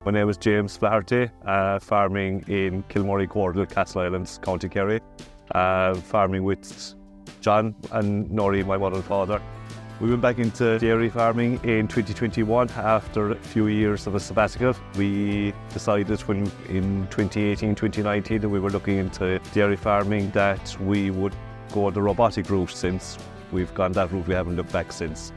My name is James Flaherty, farming in Kilmurray, Cordal, Castleisland, County Kerry. Farming with John and Nori, my mother and father. We went back into dairy farming in 2021 after a few years of a sabbatical. We decided in 2018, 2019 that we were looking into dairy farming, that we would go the robotic route. Since we've gone that route, we haven't looked back since.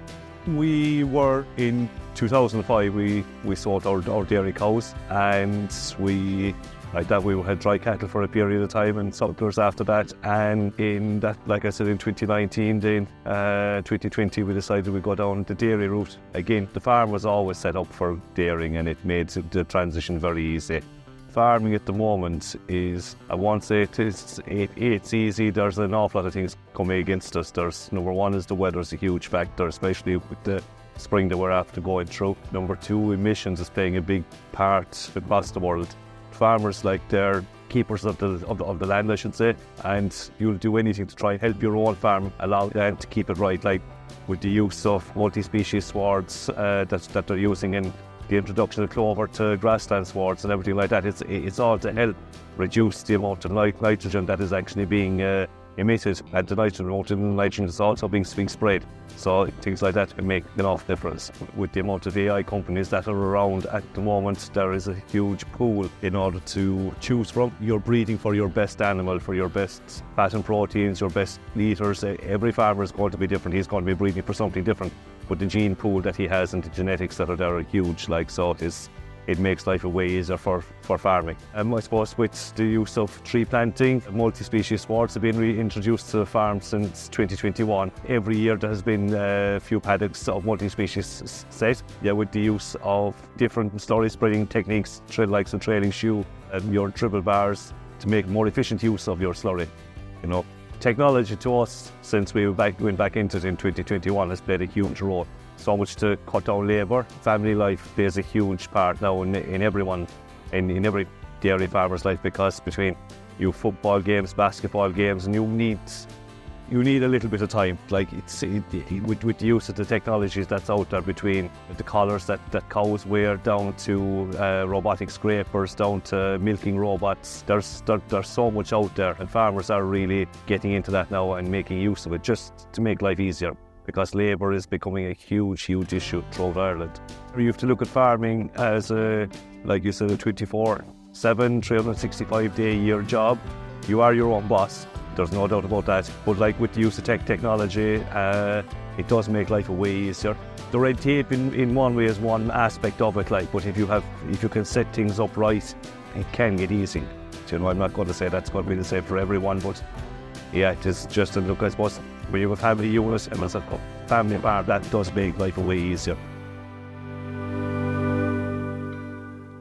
We were in 2005, we sold our dairy cows, and we had dry cattle for a period of time and sucklers after that. And in that, like I said, in 2019, then 2020, we decided we'd go down the dairy route. Again, the farm was always set up for dairying, and it made the transition very easy. Farming at the moment is, I won't say it's easy. There's an awful lot of things coming against us. There's, number one is the weather's a huge factor, especially with the spring that we're after going through. Number two, emissions is playing a big part across the world. Farmers, they're keepers of the land, I should say, and you'll do anything to try and help your own farm along and to keep it right, like with the use of multi-species swards that they're using, and the introduction of clover to grassland swards and everything like that. It's all to help reduce the amount of nitrogen that is actually being emitted, and the nitrogen is also being sprayed. So things like that can make an awful difference. With the amount of AI companies that are around at the moment, there is a huge pool in order to choose from. You're breeding for your best animal, for your best fat and proteins, your best litres. Every farmer is going to be different. He's going to be breeding for something different. But the gene pool that he has and the genetics that are there are huge. So it makes life a way easier for farming. I suppose with the use of tree planting, multi-species swards have been reintroduced to the farm since 2021. Every year there has been a few paddocks of multi-species set. With the use of different slurry spreading techniques, like trailing shoe and your dribble bars, to make more efficient use of your slurry. Technology to us, since we went back into it in 2021, has played a huge role. So much to cut down labour. Family life plays a huge part now in everyone, in every dairy farmer's life, because between football games, basketball games, and you need a little bit of time. With the use of the technologies that's out there, between the collars that cows wear, down to robotic scrapers, down to milking robots. There's so much out there, and farmers are really getting into that now and making use of it just to make life easier, because labour is becoming a huge issue throughout Ireland. You have to look at farming as like you said, a 24/7, 365-day-a-year job. You are your own boss. There's no doubt about that. But with the use of technology, it does make life a way easier. The red tape in one way is one aspect of it, but if you can set things up right, it can get easy. I'm not going to say that's going to be the same for everyone, but yeah, it is just a look, I suppose, when you have a family unit and as a family farm, that does make life a way easier.